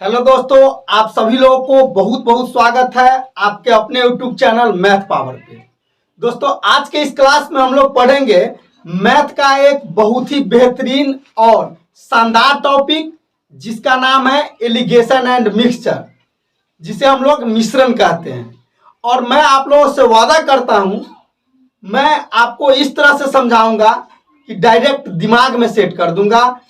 Hello दोस्तों, आप सभी लोगों को बहुत बहुत स्वागत है आपके अपने यूट्यूब चैनल मैथ पावर पे। दोस्तों, आज के इस क्लास में हम लोग पढ़ेंगे मैथ का एक बहुत ही बेहतरीन और शानदार टॉपिक जिसका नाम है एलिगेशन एंड मिक्सचर, जिसे हम लोग मिश्रण कहते हैं। और मैं आप लोगों से वादा करता हूं, मैं आपको इस तरह से समझाऊंगा कि डायरेक्ट दिमाग में सेट कर दूंगा।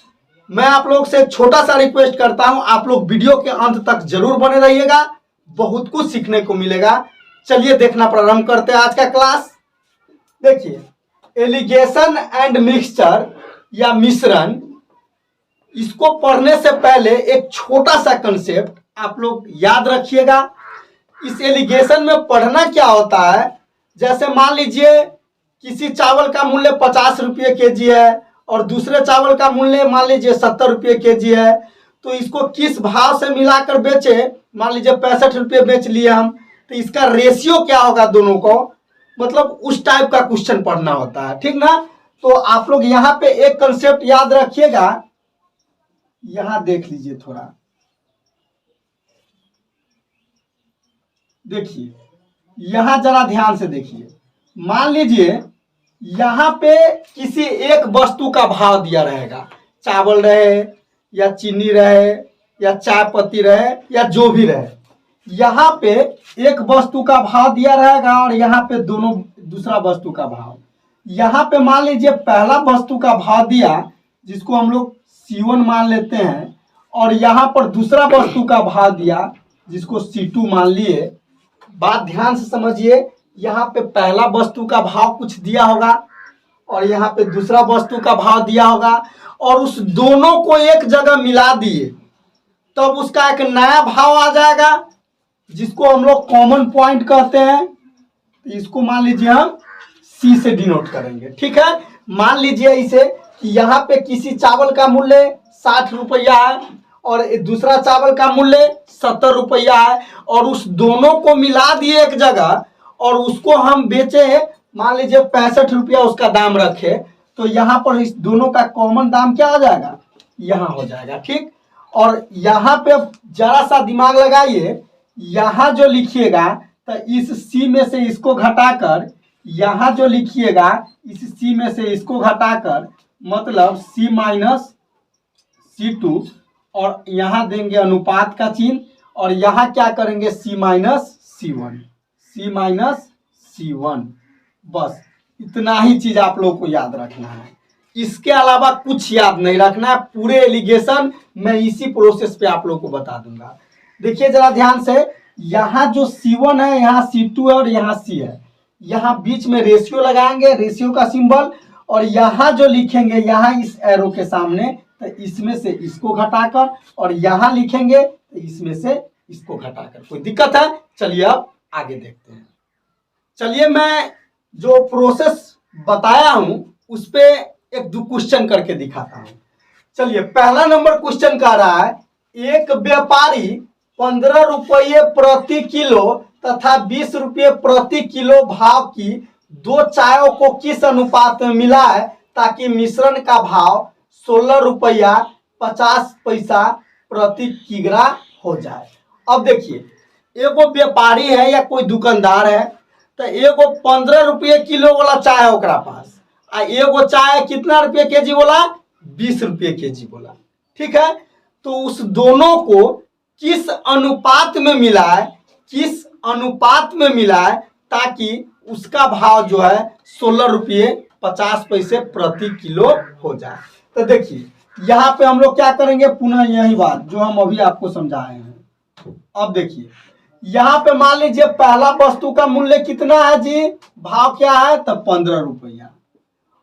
मैं आप लोग से छोटा सा रिक्वेस्ट करता हूं, आप लोग वीडियो के अंत तक जरूर बने रहिएगा, बहुत कुछ सीखने को मिलेगा। चलिए देखना प्रारंभ करते हैं आज का क्लास। देखिए, एलिगेशन एंड मिक्सचर या मिश्रण, इसको पढ़ने से पहले एक छोटा सा कंसेप्ट आप लोग याद रखिएगा। इस एलिगेशन में पढ़ना क्या होता है, जैसे मान लीजिए किसी चावल का मूल्य 50 रुपये केजी है और दूसरे चावल का मूल्य मान लीजिए 70 रुपये केजी है, तो इसको किस भाव से मिलाकर बेचे, मान लीजिए 65 रुपये बेच लिए हम, तो इसका रेशियो क्या होगा दोनों को, मतलब उस टाइप का क्वेश्चन पढ़ना होता है, ठीक ना। तो आप लोग यहाँ पे एक कंसेप्ट याद रखिएगा, यहाँ देख लीजिए थोड़ा, देखिए यहाँ जरा ध्यान से देखिए। मान लीजिए यहाँ पे किसी एक वस्तु का भाव दिया रहेगा, चावल रहे या चीनी रहे या चाय पत्ती रहे या जो भी रहे, यहाँ पे एक वस्तु का भाव दिया रहेगा और यहाँ पे दोनों दूसरा वस्तु का भाव। यहाँ पे मान लीजिए पहला वस्तु का भाव दिया जिसको हम लोग C1 मान लेते हैं, और यहाँ पर दूसरा वस्तु का भाव दिया जिसको C2 मान लिए। बात ध्यान से समझिए, यहाँ पे पहला वस्तु का भाव कुछ दिया होगा और यहाँ पे दूसरा वस्तु का भाव दिया होगा, और उस दोनों को एक जगह मिला दिए तब उसका एक नया भाव आ जाएगा जिसको हम लोग कॉमन पॉइंट कहते हैं। तो इसको मान लीजिए हम C से डिनोट करेंगे, ठीक है। मान लीजिए इसे कि यहाँ पे किसी चावल का मूल्य 60 रुपया है और दूसरा चावल का मूल्य 70 रुपया है, और उस दोनों को मिला दिए एक जगह और उसको हम बेचे, मान लीजिए 65 रुपया उसका दाम रखे, तो यहाँ पर इस दोनों का कॉमन दाम क्या हो जाएगा, यहाँ हो जाएगा, ठीक। और यहाँ पे जरा सा दिमाग लगाइए, यहाँ जो लिखिएगा तो इस C में से इसको घटाकर, यहाँ जो लिखिएगा इस C में से इसको घटाकर, मतलब C माइनस C2, और यहाँ देंगे अनुपात का चिन्ह, और यहाँ क्या करेंगे C माइनस C1। बस इतना ही चीज आप लोगों को याद रखना है, इसके अलावा कुछ याद नहीं रखना है। पूरे एलिगेशन मैं इसी प्रोसेस पे आप लोगों को बता दूंगा। देखिए जरा ध्यान से, यहाँ जो C1 है, यहाँ C2 है और यहाँ C है, यहाँ बीच में रेशियो लगाएंगे, रेशियो का सिंबल, और यहाँ जो लिखेंगे यहाँ इस एरो के सामने, तो इसमें से इसको घटाकर, और यहाँ लिखेंगे तो इसमें से इसको घटाकर। कोई दिक्कत है? चलिए अब आगे देखते हैं। चलिए मैं जो प्रोसेस बताया हूं उस पे एक दो क्वेश्चन करके दिखाता हूं। चलिए, पहला नंबर क्वेश्चन कह रहा है, एक व्यापारी 15 रुपये प्रति किलो तथा 20 रुपये प्रति किलो भाव की दो चायों को किस अनुपात में मिलाए ताकि मिश्रण का भाव 16 रुपया 50 पैसा प्रति किग्रा हो जाए। अब देखिए, एगो व्यापारी है या कोई दुकानदार है, तो एगो 15 रुपये किलो वाला चाय है ओकरा पास, आ एगो चाय कितना रुपये केजी बोला, 20 रुपये केजी बोला, ठीक है। तो उस दोनों को किस अनुपात में मिलाए ताकि उसका भाव जो है 16 रुपये 50 पैसे प्रति किलो हो जाए। तो देखिए यहाँ पे हम लोग क्या करेंगे, पुनः यही बात जो हम अभी आपको समझाए हैं। अब देखिए, यहाँ पे मान लीजिए पहला वस्तु का मूल्य कितना है जी, भाव क्या है, तो 15 रुपया,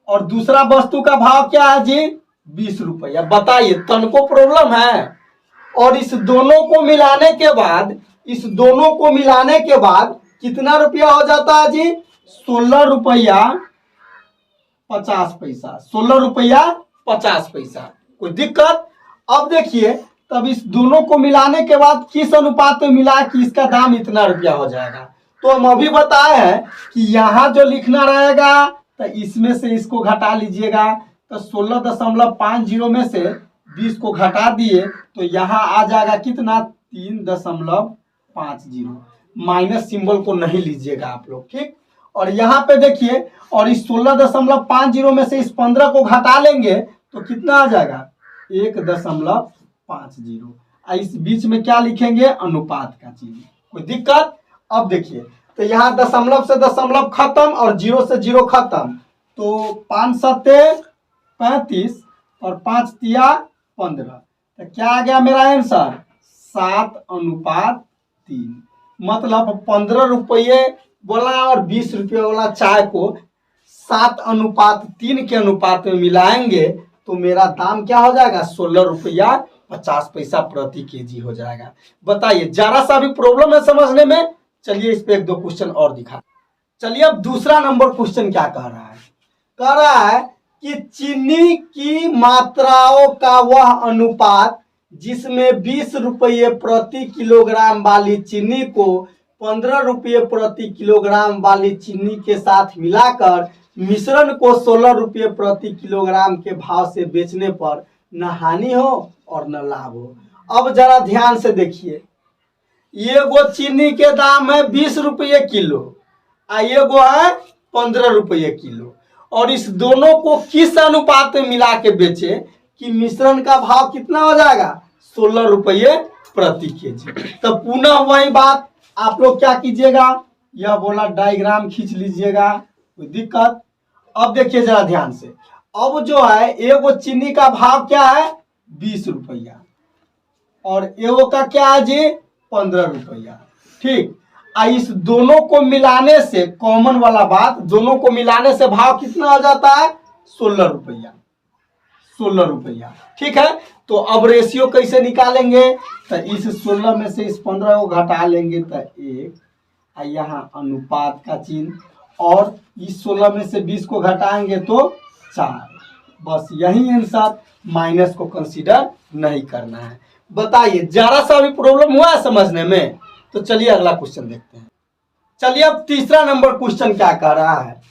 और दूसरा वस्तु का भाव क्या है जी, 20 रुपया। बताइए, तनको प्रॉब्लम है? और इस दोनों को मिलाने के बाद कितना रुपया हो जाता है जी, 16 रुपया 50 पैसा, 16 रुपया 50 पैसा। कोई दिक्कत? अब देखिए, तब इस दोनों को मिलाने के बाद किस अनुपात में मिला कि इसका दाम इतना रुपया हो जाएगा। तो हम अभी बताए हैं कि यहाँ जो लिखना रहेगा तो इसमें से इसको घटा लीजिएगा, तो 16.50 में से 20 को घटा दिए तो यहाँ आ जाएगा कितना 3.50। माइनस सिंबल को नहीं लीजिएगा आप लोग, ठीक। और यहाँ पे देखिए, और इस 16.50 में से इस 15 को घटा लेंगे तो कितना आ जाएगा 1.50। इस बीच में क्या लिखेंगे, अनुपात का चिन्ह। कोई दिक्कत? अब देखिए, तो यहाँ दशमलव से दशमलव खत्म और 0 से 0 खत्म, तो 5 सत्ते 35 और 5 तिया 15। तो क्या आ गया मेरा आंसर 7:3। मतलब 15 रुपये वाला और 20 रुपये वाला चाय को 7:3 के अनुपात में मिलाएंगे तो मेरा दाम क्या हो जाएगा 16.50 प्रति केजी हो जाएगा। बताइए, जरा सा भी प्रॉब्लम है समझने में? चलिए इस पे एक दो क्वेश्चन और दिखा। चलिए अब दूसरा नंबर क्वेश्चन क्या कह रहा है? कह रहा है कि चीनी की मात्राओं का वह अनुपात जिसमें 20 रुपये प्रति किलोग्राम वाली चीनी को 15 रुपये प्रति किलोग्राम वाली चीनी के साथ मिलाकर मिश्रण को 16 रुपये प्रति किलोग्राम के भाव से बेचने पर न हानि हो और न लाभ हो। अब जरा ध्यान से देखिए, ये वो चीनी के दाम है 20 रुपये किलो, ये वो है 15 रुपये किलो, और इस दोनों को किस अनुपात में मिला के बेचे कि मिश्रण का भाव कितना हो जाएगा 16 रुपये प्रति केजी। तो पुनः वही बात, आप लोग क्या कीजिएगा, यह बोला डायग्राम खींच लीजिएगा, कोई दिक्कत? अब देखिए जरा ध्यान से, अब जो है एगो चीनी का भाव क्या है 20 रुपया और एगो का क्या है जी 15 रुपया, ठीक। इस दोनों को मिलाने से, कॉमन वाला बात, दोनों को मिलाने से भाव कितना हो जाता है 16 रुपया, 16 रुपया, ठीक है। तो अब रेशियो कैसे निकालेंगे? तो इस 16 में से इस 15 को घटा लेंगे तो 1, यहाँ अनुपात का चिन्ह, और इस 16 में से 20 को घटाएंगे तो 4। बस यही आंसर, माइनस को कंसीडर नहीं करना है। बताइए, जरा सा भी प्रॉब्लम हुआ है समझने में? तो चलिए अगला क्वेश्चन देखते हैं। चलिए अब तीसरा नंबर क्वेश्चन क्या कह रहा है?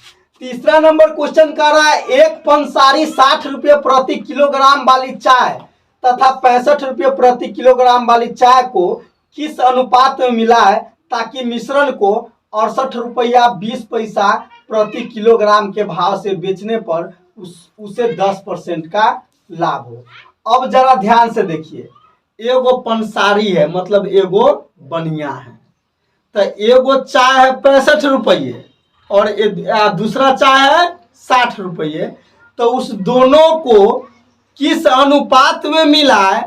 तीसरा नंबर क्वेश्चन कह रहा है एक पंसारी 60 रुपये प्रति किलोग्राम वाली चाय तथा 65 रुपये प्रति किलोग्राम वाली चाय को किस अनुपात में मिलाए ताकि मिश्रण को 68 रुपया 20 पैसा प्रति किलोग्राम के भाव से बेचने पर उसे 10% का लाभ हो। अब जरा ध्यान से देखिए, एगो पंसारी है मतलब एगो बनिया है, तो एगो चाय है 65 रुपये और दूसरा चाय है 60 रुपये, तो उस दोनों को किस अनुपात में मिलाए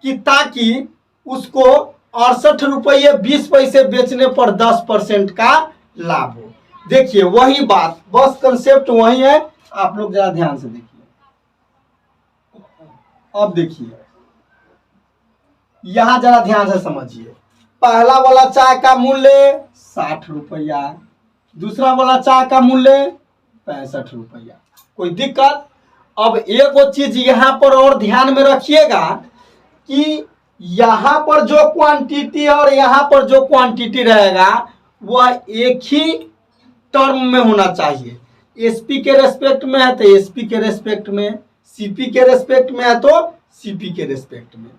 कि ताकि उसको 68 रुपये 20 पैसे बेचने पर 10% का लाभ हो। देखिए वही बात, बस कंसेप्ट वही है, आप लोग जरा ध्यान से देखिए। अब देखिए यहां जरा ध्यान से समझिए, पहला वाला चाय का मूल्य 60 रुपया, दूसरा वाला चाय का मूल्य 65 रुपया। कोई दिक्कत? अब एक वो चीज यहाँ पर और ध्यान में रखिएगा कि यहाँ पर जो क्वांटिटी और यहाँ पर जो क्वांटिटी रहेगा वह एक ही टर्म में होना चाहिए। एसपी के रेस्पेक्ट में है तो एसपी के रेस्पेक्ट में, सीपी के रेस्पेक्ट में है तो सीपी के रेस्पेक्ट में,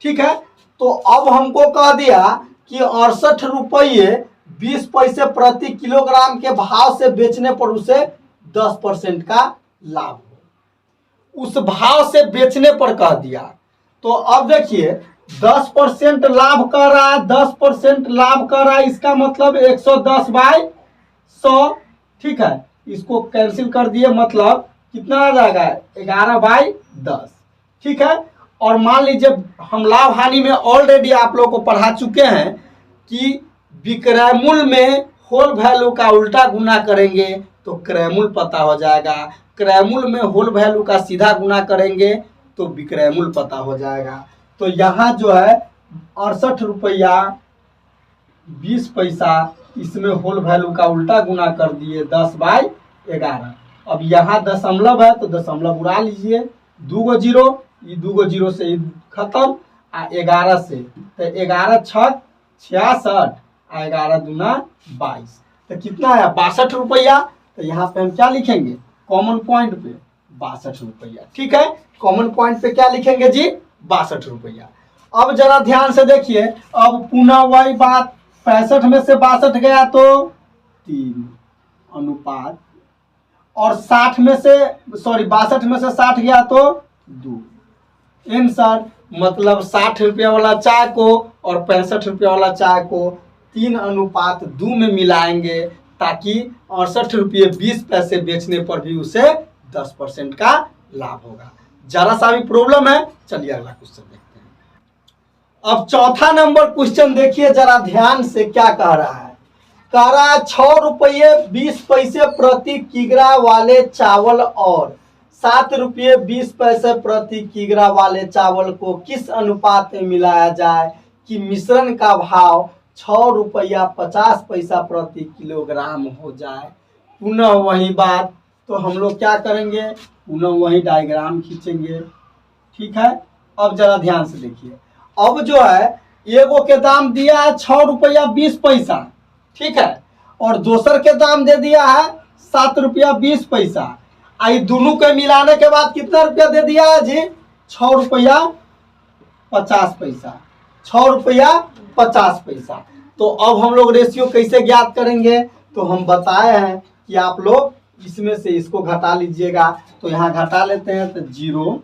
ठीक है। तो अब हमको कह दिया कि 68 रुपये 20 पैसे प्रति किलोग्राम के भाव से बेचने पर उसे 10% का लाभ हो, उस भाव से बेचने पर कह दिया। तो अब देखिए 10% लाभ कर रहा है, 10% लाभ कर रहा है, इसका मतलब 110/100, ठीक है। इसको कैंसिल कर दिए, मतलब कितना आ जाएगा 11/10, ठीक है। और मान लीजिए हम लाभ हानि में ऑलरेडी आप लोगों को पढ़ा चुके हैं कि विक्रय मूल्य में होल वैल्यू का उल्टा गुना करेंगे तो क्रय मूल्य पता हो जाएगा, क्रय मूल्य में होल वैल्यू का सीधा गुना करेंगे तो विक्रय मूल्य पता हो जाएगा। तो यहाँ जो है 68 रुपया 20 पैसा, इसमें होल वैल्यू का उल्टा गुना कर दिए 10/11। अब यहाँ दशमलव है तो दशमलव उड़ा लीजिए, 2 गो 0, ये 2 गो 0 से खत्म, 11 से तो 11 6 66, 11 दूना 22, तो कितना है 62 रुपया। तो यहाँ पे हम क्या लिखेंगे कॉमन पॉइंट पे 62 रुपया, ठीक है। कॉमन पॉइंट पे क्या लिखेंगे जी, 62 रुपया। अब जरा ध्यान से देखिए, अब पुनः वही बात, 65 में से 62 गया तो 3 अनुपात, और 60 में से 62 में से 60 गया तो 2। आंसर मतलब 60 रुपया वाला चाय को और 65 रुपया वाला चाय को 3:2 में मिलाएंगे, ताकि 68 रुपये 20 पैसे बेचने पर भी उसे 10% का लाभ होगा। जरा सा भी प्रॉब्लम है, चलिए अगला क्वेश्चन देखते हैं। अब चौथा नंबर क्वेश्चन देखिए जरा ध्यान से, क्या कह रहा है। कह रहा है 6 रुपये 20 पैसे प्रति किग्रा वाले चावल और 7 रुपये 20 पैसे प्रति किग्रा वाले चावल को किस अनुपात में मिलाया जाए कि मिश्रण का भाव 6 रुपया 50 पैसा प्रति किलोग्राम हो जाए। पुनः वही बात, तो हम लोग क्या करेंगे, पुनः वही डायग्राम खींचेंगे। ठीक है, अब जरा ध्यान से देखिए। अब जो है एगो के दाम दिया है 6 रुपया 20 पैसा, ठीक है, और दूसर के दाम दे दिया है 7 रुपया 20 पैसा। आई दोनों के मिलाने के बाद कितना रुपया दे दिया है जी, 6 रुपया 50 पैसा, 6 रुपया 50 पैसा। तो अब हम लोग रेशियो कैसे ज्ञात करेंगे, तो हम बताए हैं कि आप लोग इसमें से इसको घटा लीजिएगा। तो यहाँ घटा लेते हैं तो 0,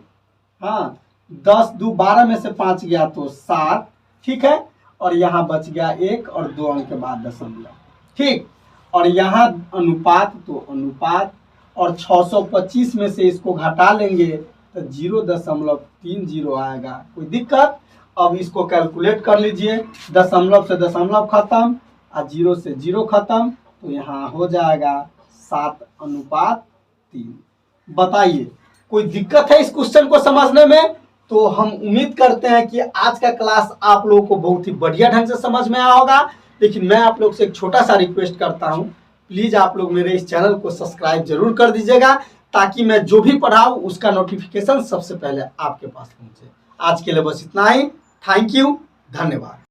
हाँ 10 2 12 में से 5 गया तो 7, ठीक है, और यहाँ बच गया 1 और 2 अंक के बाद दशमलव, ठीक, और यहाँ अनुपात तो अनुपात, और 625 में से इसको घटा लेंगे तो 0.30 आएगा। कोई दिक्कत। अब इसको कैलकुलेट कर लीजिए, दशमलव से दशमलव खत्म और 0 से 0 खत्म, तो यहाँ हो जाएगा 7:3। बताइए कोई दिक्कत है इस क्वेश्चन को समझने में। तो हम उम्मीद करते हैं कि आज का क्लास आप लोगों को बहुत ही बढ़िया ढंग से समझ में आया होगा। लेकिन मैं आप लोग से एक छोटा सा रिक्वेस्ट करता हूँ, प्लीज़ आप लोग मेरे इस चैनल को सब्सक्राइब जरूर कर दीजिएगा, ताकि मैं जो भी पढ़ाऊँ उसका नोटिफिकेशन सबसे पहले आपके पास पहुँचे। आज के लिए बस इतना ही। थैंक यू, धन्यवाद।